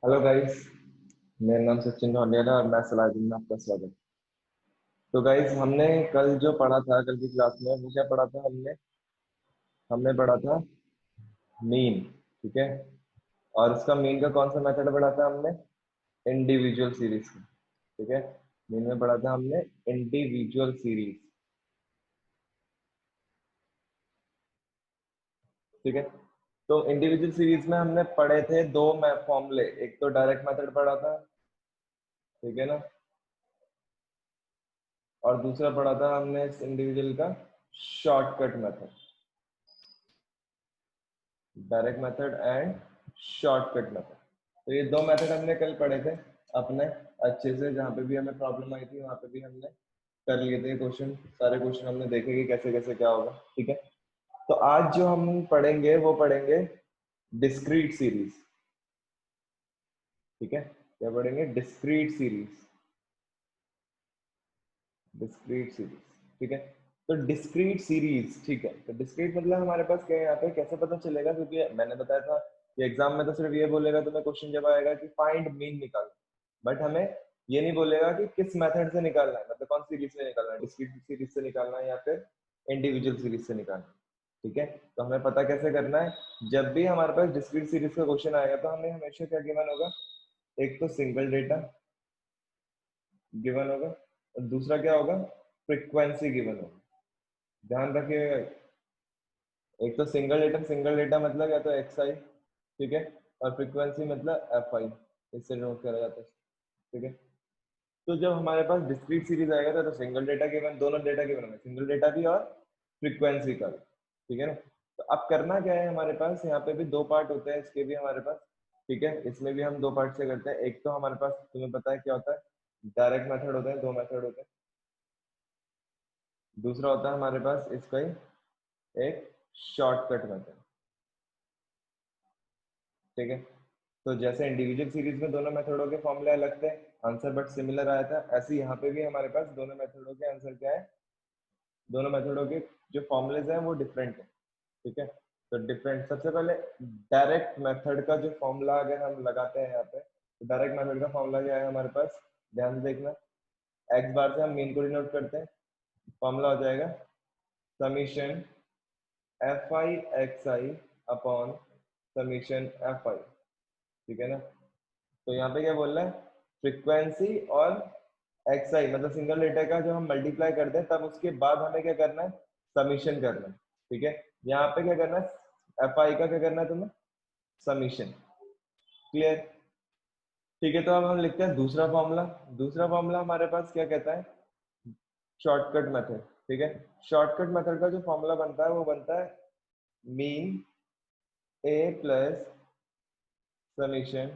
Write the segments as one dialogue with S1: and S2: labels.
S1: Hello guys. मेरा नाम सचिन ढोंडियाला और मैं सलाहुद्दीन में आपका स्वागत। तो गाइस, हमने कल जो पढ़ा था, कल की क्लास में वो क्या पढ़ा था हमने हमने पढ़ा था मीन। ठीक है। और इसका मीन का कौन सा मेथड पढ़ा था हमने? इंडिविजुअल सीरीज का। ठीक है। मीन में पढ़ा था हमने इंडिविजुअल सीरीज। ठीक है। तो इंडिविजुअल सीरीज में हमने पढ़े थे दो फॉर्मूले। एक तो डायरेक्ट मेथड पढ़ा था, ठीक है ना, और दूसरा पढ़ा था हमने इस इंडिविजुअल का shortcut method. Direct method and shortcut method. तो ये दो मेथड हमने कल पढ़े थे अपने अच्छे से। जहाँ पे भी हमें प्रॉब्लम आई थी वहां पे भी हमने कर लिए थे क्वेश्चन। सारे क्वेश्चन हमने देखे कि कैसे कैसे क्या होगा। ठीक है। तो आज जो हम पढ़ेंगे वो पढ़ेंगे डिस्क्रीट सीरीज। ठीक है। क्या पढ़ेंगे? Discrete series. Discrete series. ठीक है। तो डिस्क्रीट सीरीज, ठीक है, तो डिस्क्रीट मतलब हमारे पास क्या है यहाँ पे, कैसे पता चलेगा? क्योंकि मैंने बताया था कि एग्जाम में तो सिर्फ ये बोलेगा, तुम्हें क्वेश्चन जब आएगा कि फाइंड मीन निकालो, बट हमें ये नहीं बोलेगा कि किस मेथड से निकालना है, मतलब कौन सी सीरीज से निकालना है, डिस्क्रीट सीरीज से निकालना है या फिर इंडिविजुअल सीरीज से निकालना है। ठीक है। तो हमें पता कैसे करना है? जब भी हमारे पास डिस्क्रीट सीरीज का क्वेश्चन आएगा तो हमें हमेशा क्या गिवन होगा? एक तो सिंगल डेटा गिवन होगा और दूसरा क्या होगा? फ्रीक्वेंसी गिवन होगा। ध्यान रखिएगा। एक तो सिंगल डेटा मतलब या तो एक्स आई, ठीक है, और फ्रीक्वेंसी मतलब एफ आई। इससे नोट करा जाता है। ठीक है। तो जब हमारे पास डिस्क्रीट सीरीज आएगा तो सिंगल डेटा गिवन, दोनों डेटा गिवन होंगे, सिंगल डेटा भी और फ्रीक्वेंसी का भी। ठीक है ना। तो अब करना क्या है, हमारे पास यहाँ पे भी दो पार्ट होते हैं इसके भी हमारे पास। ठीक है। इसमें भी हम दो पार्ट से करते हैं। एक तो हमारे पास तुम्हें पता है क्या होता है, डायरेक्ट मेथड होता है, दो मेथड होते हैं। दूसरा होता है हमारे पास इसका ही एक शॉर्टकट मेथड। ठीक है। तो जैसे इंडिविजुअल सीरीज में दोनों मेथडों के फॉर्मूले अलग थे, आंसर बट सिमिलर आया था, ऐसे यहाँ पे भी हमारे पास दोनों मेथडों के आंसर क्या है? दोनों मेथडों के जो फॉर्मूलेज हैं वो डिफरेंट है। ठीक है। तो डिफरेंट, सबसे पहले डायरेक्ट मेथड का जो फॉर्मूला अगर हम लगाते हैं यहाँ पे, तो डायरेक्ट मेथड का फॉर्मूला क्या है हमारे पास? ध्यान से देखना। एक्स बार से हम मीन को डिनोट करते हैं। फॉर्मूला हो जाएगा summation F I X I upon summation F आई। ठीक है ना। तो यहाँ पे क्या बोल रहा है? फ्रीक्वेंसी और एक्स आई मतलब सिंगल डेटा का जो हम मल्टीप्लाई करते हैं तब उसके बाद हमें क्या करना है? समीशन करना है। ठीक है। यहाँ पे क्या करना है? एफ आई का क्या करना है तुम्हें? समीशन। क्लियर? ठीक है। तो अब हम लिखते हैं दूसरा फॉर्मूला। दूसरा फॉर्मूला हमारे पास क्या कहता है? Shortcut method. ठीक है। शॉर्टकट मेथड का जो फॉर्मूला बनता है वो बनता है mean A plus summation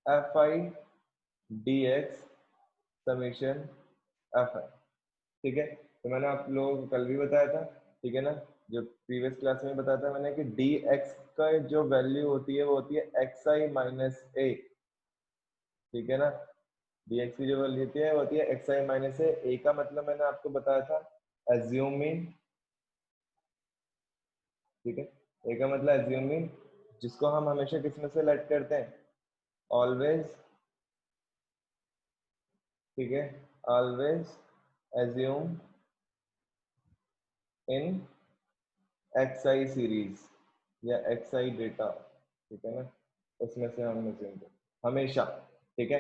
S1: F I D x summation F आई। ठीक है। तो मैंने आप लोगों को कल भी बताया था, ठीक है ना, जो प्रीवियस क्लास में बताया था मैंने कि डी एक्स का जो वैल्यू होती है वो होती है एक्स आई माइनस ए। ठीक है ना। डी एक्स की जो वैल्यू होती है वो होती है एक्स आई माइनस ए। ए का मतलब मैंने आपको बताया था एज्यूमिंग। ठीक है। ए का मतलब एज्यूमिंग, जिसको हम हमेशा किस में से लेट करते हैं? ऑलवेज। ठीक है। ऑलवेज एज्यूम इन एक्स आई सीरीज या एक्स आई डेटा। ठीक है ना। उसमें से हम निकलेंगे हमेशा। ठीक है।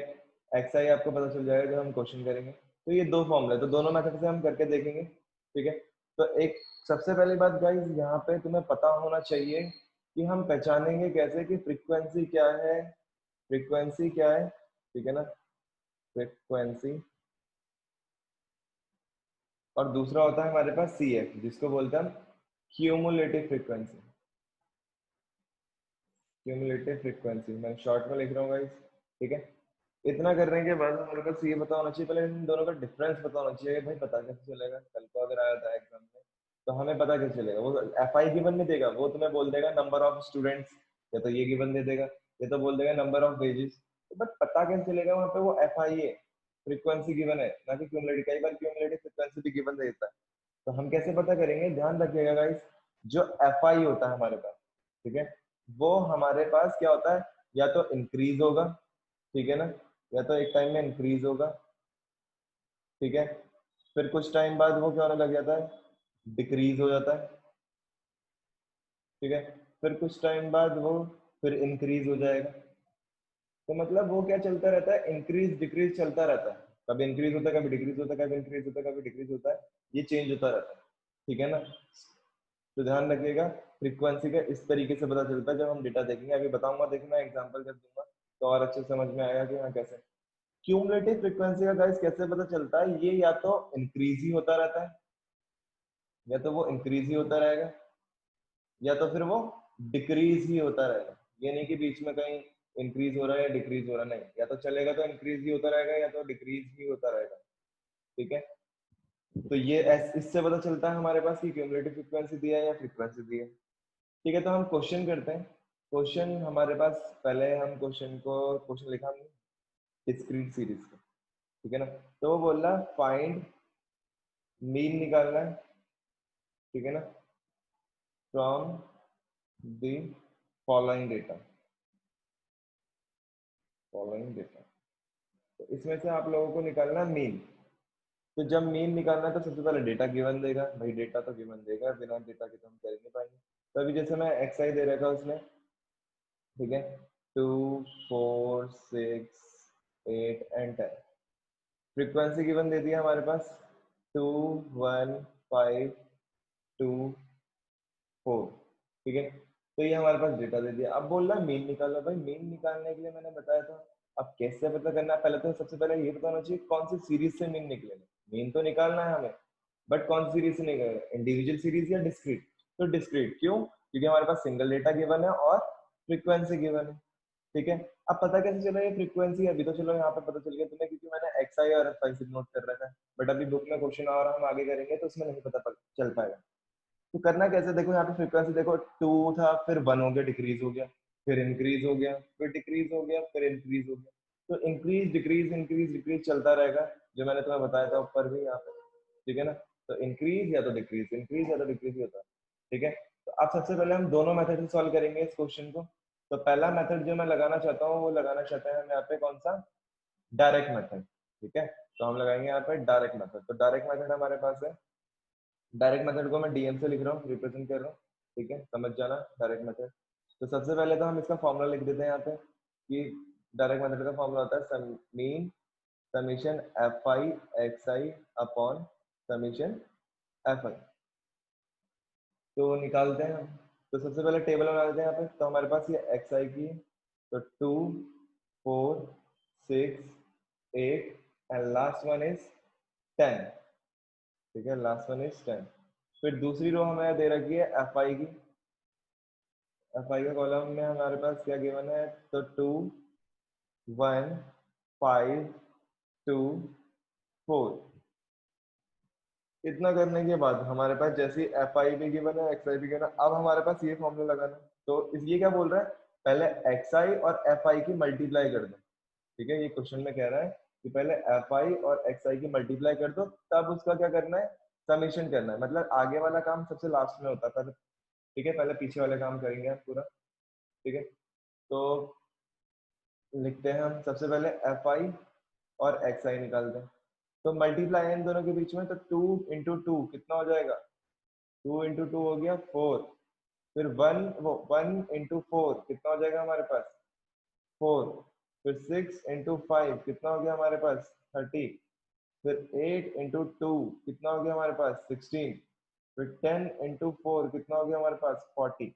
S1: एक्स आई आपको पता चल जाएगा जब हम क्वेश्चन करेंगे। तो ये दो फॉर्मूले, तो दोनों मेथड से हम करके देखेंगे। ठीक है। तो एक सबसे पहली बात गाइस, यहाँ पे तुम्हें पता होना चाहिए कि हम पहचानेंगे कैसे कि फ्रीक्वेंसी क्या है। फ्रीक्वेंसी क्या है? ठीक है ना। फ्रीक्वेंसी। और दूसरा होता है हमारे पास सी एफ, जिसको बोलते हैं हम क्यूमुलेटिव फ्रीक्वेंसी। क्यूमुलेटिव फ्रीक्वेंसी मैं शॉर्ट में लिख रहा हूँ गाइस। ठीक है। इतना करने के बाद हमारे पास ये पता होना चाहिए, पहले इन दोनों का डिफरेंस पता होना चाहिए। भाई पता कैसे चलेगा? कल को अगर आया था एग्जाम में तो हमें पता कैसे चलेगा? वो एफ आई गिवन नहीं देगा, वो तुम्हें बोल देगा नंबर ऑफ स्टूडेंट्स, या तो ये गिवन दे देगा, या तो बोल देगा नंबर ऑफ वेजेस। बट पता कैसे चलेगा वहां पे? वो एफ आई है, फ्रीक्वेंसी गिवन है, ना कि क्यूमुलेटिव। कई बार क्यूमुलेटिव फ्रीक्वेंसी भी गिवन देता है। तो हम कैसे पता करेंगे? ध्यान रखिएगा गाइस, जो एफ आई होता है हमारे पास, ठीक है, वो हमारे पास क्या होता है? या तो इंक्रीज होगा, ठीक है ना, या तो एक टाइम में इंक्रीज होगा, ठीक है, फिर कुछ टाइम बाद वो क्या होने लग जाता है, डिक्रीज हो जाता है, ठीक है, फिर कुछ टाइम बाद वो फिर इंक्रीज हो जाएगा। तो मतलब वो क्या चलता रहता है, इंक्रीज डिक्रीज चलता रहता है, कभी इंक्रीज होता है, कभी डिक्रीज होता है, कभी इंक्रीज होता है, कभी डिक्रीज होता है, ये चेंज होता रहता है, ठीक है ना। तो ध्यान रखिएगा, फ्रीक्वेंसी का इस तरीके से पता चलता है जब हम डेटा देखेंगे, अभी बताऊंगा, देखना एग्जांपल जब दूंगा तो और अच्छे समझ में आएगा कि हाँ कैसे। क्यूमुलेटिव फ्रीक्वेंसी का गाइस कैसे पता चलता है, ये या तो इंक्रीज ही होता रहता है, या तो वो इंक्रीज ही होता रहेगा, या तो फिर वो डिक्रीज ही होता रहेगा, ये नहीं कि बीच में कहीं इंक्रीज हो रहा है या डिक्रीज हो रहा है, नहीं, या तो चलेगा तो इंक्रीज ही होता रहेगा या तो डिक्रीज ही होता रहेगा, ठीक है। तो ये इससे पता चलता है हमारे पास कि क्यूमुलेटिव फ्रीक्वेंसी दिया है या फ्रीक्वेंसी दी है, ठीक है। तो हम क्वेश्चन करते हैं, क्वेश्चन हमारे पास, पहले हम क्वेश्चन लिखा हमने डिस्क्रीट सीरीज का, ठीक है ना। तो वो बोल रहा फाइंड मीन निकालना है, ठीक है ना, फ्रॉम द फॉलोइंग डेटा, तो इसमें से आप लोगों को निकालना है मीन। तो जब मीन निकालना है तो सबसे पहले डेटा गिवन देगा, भाई डेटा तो गिवन देगा, बिना डेटा के तो हम कर ही नहीं पाएंगे। तो अभी जैसे मैं एक्स आई दे रखा उसने, ठीक है, 2 4 6 8 एंड 10, फ्रीक्वेंसी गिवन दे दिया हमारे पास 2 1 5 2 4, ठीक है। तो ये हमारे पास डेटा दे दिया, अब बोल रहा है मीन निकालो, भाई मीन निकालने के लिए मैंने बताया था, अब कैसे पता करना है, पहले तो सबसे पहले ये पता होना चाहिए कौन सी सीरीज से मीन निकलेगा, मीन तो निकालना है हमें, बट कौन सी सीरीज से निकलेगा, इंडिविजुअल सीरीज या डिस्क्रीट। तो डिस्क्रीट क्यों, क्योंकि हमारे पास सिंगल डेटा गिवन है और फ्रीक्वेंसी गिवन है, ठीक है। अब पता कैसे चला ये फ्रीक्वेंसी, अभी तो चलो यहाँ पे पता चल गया तुम्हें, क्योंकि मैंने एक्स आई और एफ आई से नोट कर रखा है, बट अभी बुक में क्वेश्चन और हम आगे करेंगे तो उसमें नहीं पता चल पाएगा। तो करना कैसे, देखो यहाँ पे फ्रीक्वेंसी देखो 2 था, फिर 1 हो गया, डिक्रीज हो गया, फिर इंक्रीज हो गया, फिर डिक्रीज हो गया, फिर इंक्रीज हो गया, तो इंक्रीज डिक्रीज चलता रहेगा, जो मैंने तुम्हें बताया था ऊपर भी यहाँ पे, ठीक है ना। तो इंक्रीज या तो डिक्रीज, इंक्रीज या तो डिक्रीज ही होता है, ठीक है। तो अब सबसे पहले हम दोनों मेथड से सॉल्व करेंगे इस क्वेश्चन को। तो पहला मेथड जो मैं लगाना चाहता हूँ वो लगाना चाहते हैं हम यहाँ पे कौन सा, डायरेक्ट मेथड, ठीक है। तो हम लगाएंगे यहाँ पे डायरेक्ट मेथड, तो डायरेक्ट मेथड हमारे पास है, डायरेक्ट मेथड को मैं डीएम से लिख रहा हूँ, रिप्रेजेंट कर रहा हूँ, ठीक है, समझ जाना डायरेक्ट मेथड। तो सबसे पहले तो हम इसका फॉर्मूला लिख देते हैं यहाँ पे कि डायरेक्ट मेथड का फॉर्मूला होता है mean summation F I X I upon summation F आई। तो निकालते हैं हम, तो सबसे पहले टेबल बना देते हैं यहाँ पे, तो हमारे पास ये एक्स आई की है, तो 2 4 6 8 एंड लास्ट वन इज 10, ठीक है, लास्ट वन इज 10। फिर दूसरी रो हमें दे रखी है एफ आई की, एफ आई का कॉलम में हमारे पास क्या गिवन है, तो 2 1 5 2 4। इतना करने के बाद हमारे पास जैसे एफ आई भी गिवन है, एक्स आई भी गिवन है, अब हमारे पास ये फॉर्मूला लगाना है। तो ये क्या बोल रहा है, पहले एक्स आई और एफ आई की मल्टीप्लाई कर दो, ठीक है, ये क्वेश्चन में कह रहा है कि पहले एफ आई और एक्स आई की मल्टीप्लाई कर दो, तब उसका क्या करना है, समीशन करना है, मतलब आगे वाला काम सबसे लास्ट में होता है पहले, ठीक है, पहले पीछे वाले काम करेंगे हम पूरा, ठीक है। तो लिखते हैं हम सबसे पहले एफ आई और एक्स आई निकालते हैं, तो मल्टीप्लाई है इन दोनों के बीच में, तो 2 इंटू टू कितना हो जाएगा, 2 इंटू टू हो गया 4, फिर 1 इंटू 4 कितना हो जाएगा हमारे पास 4, फिर 6 इंटू 5 कितना हो गया हमारे पास 30, फिर 8 इंटू 2 कितना हो गया हमारे पास 16, फिर 10 इंटू 4 कितना हो गया हमारे पास 40।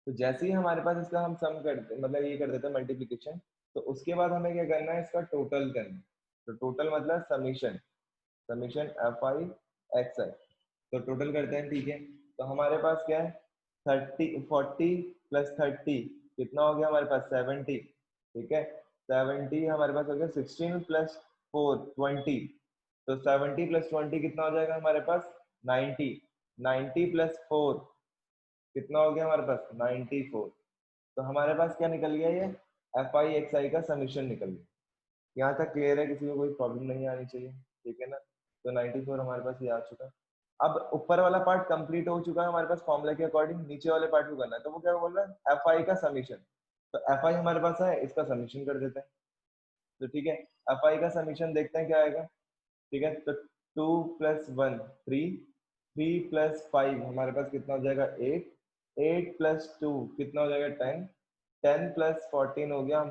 S1: तो जैसे ही हमारे पास इसका हम सम करते मतलब ये कर देते हैं मल्टीप्लीकेशन, तो उसके बाद हमें क्या करना है, इसका टोटल करना है। तो टोटल मतलब summation, summation F I X I, तो टोटल करते हैं, ठीक है। तो हमारे पास क्या है, 40 कितना हो गया हमारे पास 70, ठीक है, 70 हमारे पास हो गया 16 + 4 20, तो 70 + 20 कितना हो जाएगा हमारे पास 90, 90 + 4 कितना हो गया हमारे पास 94। तो हमारे पास क्या निकल गया, ये एफ आई एक्स आई का समीशन निकल गया। यहाँ तक क्लियर है, किसी को कोई प्रॉब्लम नहीं आनी चाहिए, ठीक है ना। तो 94 हमारे पास ये आ चुका। अब ऊपर वाला पार्ट कंप्लीट हो चुका है हमारे पास फॉर्मूला के अकॉर्डिंग, नीचे वाले पार्ट को करना है। तो वो क्या बोल रहा है, एफ आई का समीशन, तो एफ आई हमारे पास है, इसका समीशन कर देते हैं। तो ठीक है, एफ आई का समीशन देखते हैं क्या आएगा। ठीक है, तो 2+1 3, 3+5 हमारे पास कितना हो जाएगा 8, 8+2 कितना हो जाएगा 10, 10+14 हो गया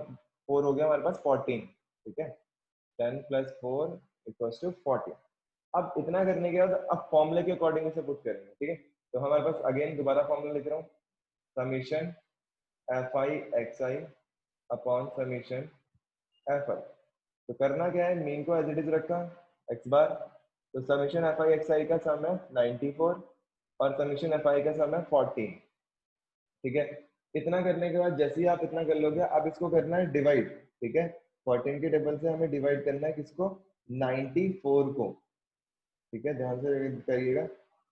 S1: 4 हो गया हमारे पास 14। ठीक है, 10+4 = 14। अब इतना करने के बाद अब फॉर्मूले के अकॉर्डिंग इसे पुट करेंगे। ठीक है, तो हमारे पास अगेन दोबारा फॉर्मूला लिख रहा हूँ, summation F I X I upon summation F आई। तो करना क्या है, मीन को एज इट इज रखा एक्स बार, तो समीशन एफ आई एक्स आई का सम है 94 और समीशन एफ आई का सम है 14। ठीक है, इतना करने के बाद जैसे ही आप इतना कर लोगे, अब इसको करना है डिवाइड। ठीक है, 14 के टेबल से हमें डिवाइड करना है किसको, 94 को। ठीक है, ध्यान से करिएगा।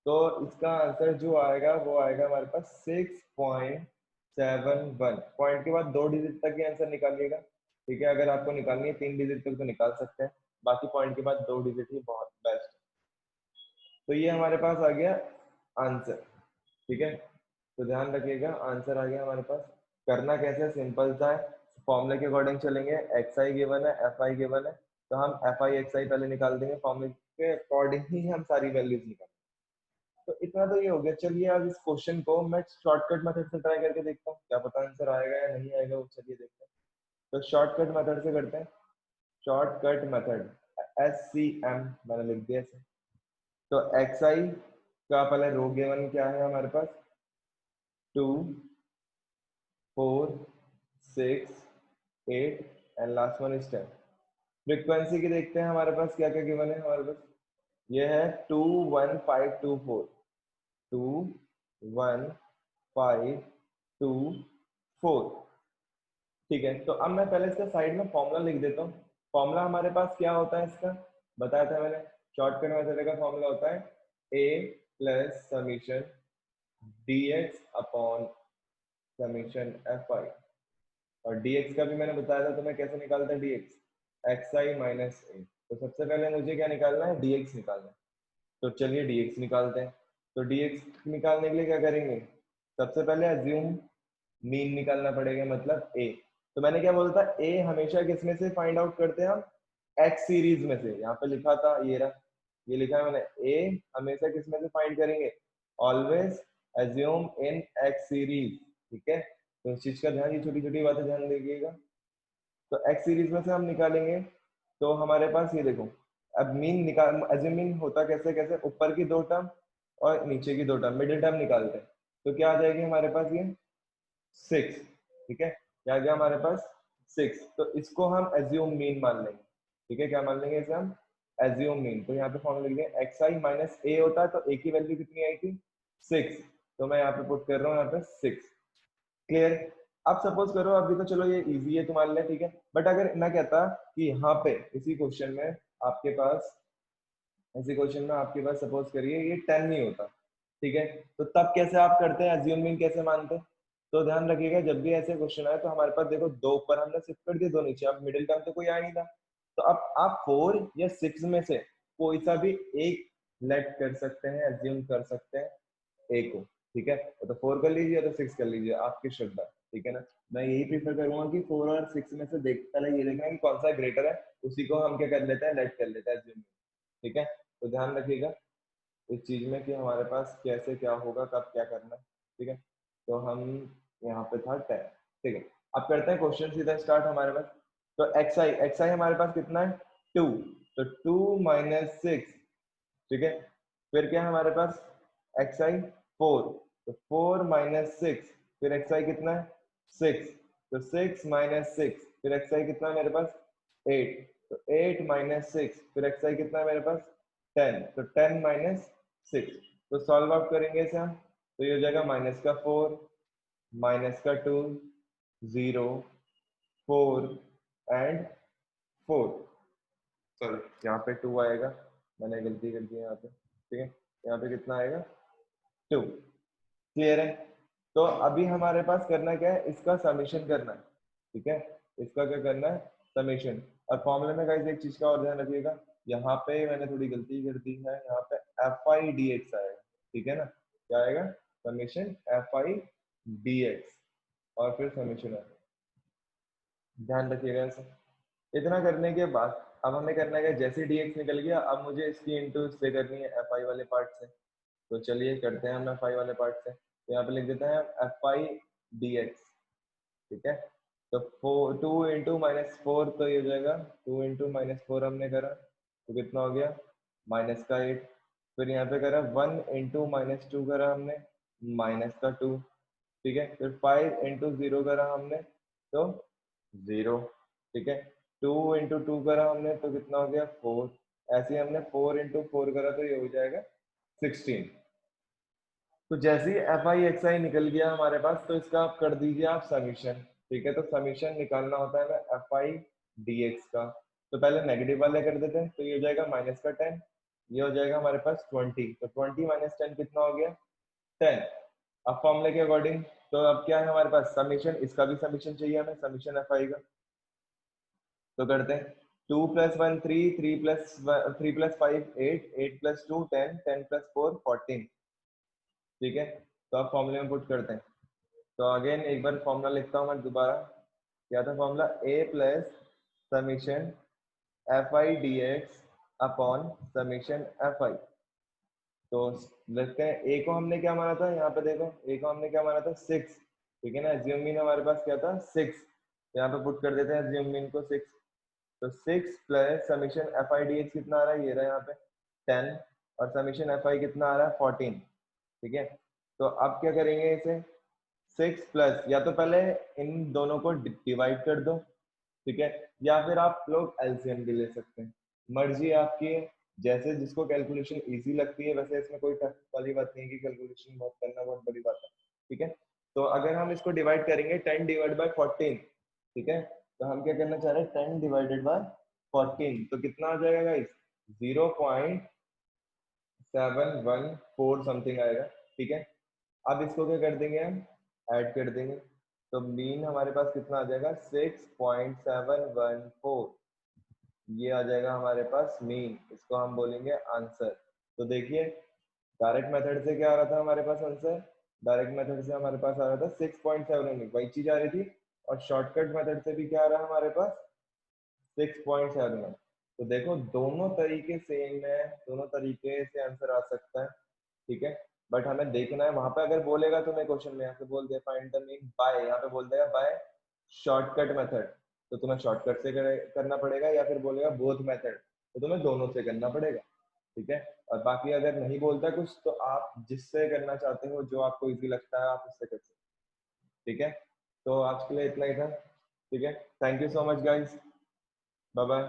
S1: तो इसका आंसर जो आएगा वो आएगा हमारे पास 6.71। पॉइंट के बाद 2 डिजिट तक ही आंसर निकालिएगा। ठीक है, अगर आपको निकालनी है 3 डिजिट तक तो निकाल सकते हैं, बाकी पॉइंट के बाद 2 डिजिट ही बहुत बेस्ट। तो ये हमारे पास आ गया आंसर। ठीक है, तो ध्यान रखिएगा आंसर आ गया हमारे पास। करना कैसे, सिंपल सा है, फॉर्मूले के अकॉर्डिंग चलेंगे। एक्स आई गिवन है, एफ आई गिवन है, तो हम एफ आई एक्स आई पहले निकाल देंगे, फॉर्मूले के अकॉर्डिंग ही हम सारी वैल्यूज निकालेंगे। तो इतना तो ये हो गया। चलिए अब इस क्वेश्चन को मैं शॉर्टकट मेथड से ट्राई करके देखता हूँ, क्या पता आंसर आएगा या नहीं आएगा, वो चलिए देखते हैं। तो शॉर्टकट मेथड से करते हैं। शॉर्टकट मेथड SCM मैंने लिख दिया इसे। तो एक्स आई का पहले रो गिवन क्या है हमारे पास, 2, 4, 6, 8 and last one is 10। Frequency की देखते हैं हमारे पास क्या क्या गिवन है हमारे पास। ये है 21524, 21524। ठीक है, तो अब मैं पहले इसका साइड में फॉर्मूला लिख देता हूँ। फॉर्मूला हमारे पास क्या होता है इसका, बताया था मैंने, शॉर्टकट मेथड का फॉर्मूला होता है a plus summation dx upon summation fi। और dx का भी मैंने बताया था तो मैं कैसे निकालता है dx, xi माइनस a। तो सबसे पहले मुझे क्या निकालना है, dx निकालना है। तो चलिए dx निकालते हैं। तो dx निकालने के लिए क्या करेंगे, सबसे पहले अज्यूम मीन निकालना पड़ेगा, मतलब a। तो मैंने क्या बोला था, a हमेशा किसमें से फाइंड आउट करते हैं हम, x सीरीज में से। यहाँ पे लिखा था, ये रहा, ये लिखा है मैंने, a हमेशा किसमें से फाइंड करेंगे, ऑलवेज अज्यूम इन x सीरीज। ठीक है, तो इस चीज का ध्यान, ये छोटी छोटी बातें ध्यान दीजिएगा। तो x सीरीज में से हम निकालेंगे, तो हमारे पास ये देखो, अब मीन निकाल, अज्यूम मीन होता कैसे कैसे, ऊपर की 2 टर्म और नीचे की 2 टर्म, मिडिल टर्म निकालते हैं। तो क्या आ जाएगी हमारे पास, ये 6। ठीक है, क्या गया हमारे पास 6। तो इसको हम एज्यूम मीन मान लेंगे। ठीक है, क्या मान लेंगे इसे हम, एज्यूम मीन। तो यहाँ पे फॉर्मूला लिख दें, एक्स आई माइनस ए होता है, तो ए की वैल्यू कितनी आई थी, 6। तो मैं यहाँ पे पुट कर रहा हूँ यहाँ पे 6। क्लियर। अब सपोज करो, अभी तो चलो ये इजी है तुम्हारे लिए, ठीक है, बट अगर मैं कहता कि यहाँ पे इसी क्वेश्चन में आपके पास, इसी क्वेश्चन में आपके पास सपोज करिए ये 10 नहीं होता, ठीक है, तो तब कैसे आप करते हैं, एज्यूम मीन कैसे मानते हैं। तो ध्यान रखिएगा, जब भी ऐसे क्वेश्चन आए तो हमारे पास देखो 2 ऊपर हमने शिफ्ट कर दिए, 2 नीचे, अब मिडिल टर्म तो कोई आया नहीं था। तो अब आप 4 या 6 में से कोई सा भी एक लेट कर सकते हैं, एज्यूम कर सकते हैं ए को। ठीक है, तो 4 कर लीजिए तो 6 कर लीजिए, आपकी श्रद्धा। ठीक है ना, मैं यही प्रीफर करूंगा कि 4 और 6 में से देख, पहले ये देखना कि कौन सा ग्रेटर है, उसी को हम क्या कर लेते हैं, लेट कर लेते हैं एज्यूम। ठीक है, तो ध्यान रखिएगा इस चीज में कि हमारे पास कैसे क्या होगा, कब क्या करना है। ठीक है, तो हम यहाँ पे था 10। ठीक है, अब करते हैं क्वेश्चन सीधा स्टार्ट हमारे पास। तो एक्स आई हमारे पास कितना है, 2। तो 2 माइनस 6। ठीक है, फिर क्या है हमारे पास, एक्स आई 4। तो 4 माइनस 6, फिर एक्स आई कितना है, 6। तो 6 माइनस 6, फिर एक्स आई कितना है मेरे पास, 8। तो 8 माइनस 6, फिर एक्स आई कितना है मेरे पास, 10। तो 10 माइनस 6। तो सॉल्व आउट करेंगे इसे हम, तो ये हो जाएगा माइनस का 4, माइनस का 2, 0, 4 एंड 4। सॉरी, यहाँ पे 2 आएगा, मैंने गलती कर दी यहाँ पे। ठीक है, यहाँ पे कितना आएगा, 2। क्लियर है। तो अभी हमारे पास करना क्या है, इसका समीशन करना है। ठीक है, इसका क्या करना है, समीशन। और फॉर्मूले में गाइस एक चीज का और ध्यान रखिएगा, यहाँ पे मैंने थोड़ी गलती कर दी है, यहाँ पे एफ आई डी एक्स आएगा। ठीक है ना, क्या आएगा, summation F I D x और फिर समीशन आएगा। ध्यान रखिएगा इसे। इतना करने के बाद अब हमें करना है कि जैसे dx निकल गया, अब मुझे इसकी इंटू इससे करनी है fi वाले पार्ट से। तो चलिए करते हैं हम fi वाले पार्ट से। तो यहाँ पे लिख देते हैं fi dx, ठीक है। तो 2 इंटू -4, तो ये हो जाएगा 2 इंटू -4 हमने करा तो कितना हो गया -8। फिर यहाँ पे करा 1 इंटू -2 करा हमने -2, ठीक है। फिर 5 इंटू 0 करा हमने तो 0, ठीक है। 2 इंटू 2 करा हमने तो कितना हो गया 4। ऐसे ही हमने 4 इंटू 4 करा तो ये हो जाएगा 16। तो जैसे ही एफ आई एक्स आई निकल गया हमारे पास, तो इसका आप कर दीजिए आप समीशन, ठीक है। तो समीशन निकालना होता है एफ आई डी एक्स का। तो पहले नेगेटिव वाले कर देते हैं, तो ये हो जाएगा -10, ये हो जाएगा हमारे पास 20। तो 20 - 10 कितना हो गया 10। अब फॉर्मूले के अकॉर्डिंग तो अब क्या है हमारे पास समीशन, इसका भी समीशन चाहिए हमें, समीशन एफ आई का। तो करते हैं 2 + 1 3, 3 + 5 8, 8 + 2 10, 10 + 4 14, ठीक है। तो आप फॉर्मूले में पुट करते हैं। तो अगेन एक बार फॉर्मूला लिखता हूँ मैं दोबारा। क्या था formula, a plus summation F I D x upon summation F आई। तो लिखते हैं a को हमने क्या माना था, यहाँ पे देखो a को हमने क्या माना था 6, ठीक है ना। एज्यूम मीन हमारे पास क्या था 6, तो यहाँ पे पुट कर देते हैं एज्यूम मीन को 6। तो 6 plus summation F I D x कितना आ रहा है, ये रहा यहाँ पे 10, और समीशन एफ आई कितना आ रहा है 14, ठीक है। तो अब क्या करेंगे इसे, 6 प्लस, या तो पहले इन दोनों को डिवाइड कर दो, ठीक है, या फिर आप लोग एलसीएम भी ले सकते हैं, मर्जी आपकी है। जैसे जिसको कैलकुलेशन इजी लगती है, वैसे इसमें कोई टफ वाली बात नहीं है कि कैलकुलेशन बहुत करना बहुत बड़ी बात है, ठीक है। तो अगर हम इसको डिवाइड करेंगे 10 डिवाइड बाय 14, ठीक है। तो हम क्या करना चाह रहे हैं 10 डिवाइडेड बाय 14, तो कितना आ जाएगा गाइस 0.714 समथिंग आएगा, ठीक है। अब इसको क्या कर देंगे हम, ऐड कर देंगे। तो मीन हमारे पास कितना आ जाएगा 6.714, ये आ जाएगा हमारे पास मीन, इसको हम बोलेंगे आंसर। तो देखिए डायरेक्ट मेथड से क्या आ रहा था हमारे पास आंसर, डायरेक्ट मेथड से हमारे पास आ रहा था 6.7, वही चीज आ रही थी। और शॉर्टकट मेथड से भी क्या आ रहा है हमारे पास 6.7। तो देखो दोनों तरीके सेम है, दोनों तरीके से आंसर आ सकता है, ठीक है। बट हमें देखना है, वहां पे अगर बोलेगा तो मैं क्वेश्चन में यहाँ पे बोल दिया फाइंड द मीन बाय, यहाँ पे बोल देगा बाय शॉर्टकट मेथड, तो तुम्हें शॉर्टकट से करना पड़ेगा, या फिर बोलेगा बोथ मेथड, तो तुम्हें दोनों से करना पड़ेगा, ठीक है। और बाकी अगर नहीं बोलता कुछ, तो आप जिससे करना चाहते हो, जो आपको इजी लगता है, आप उससे कर सकते हो, ठीक है। तो आज के लिए इतना ही था, ठीक है। Thank you so much guys, bye bye.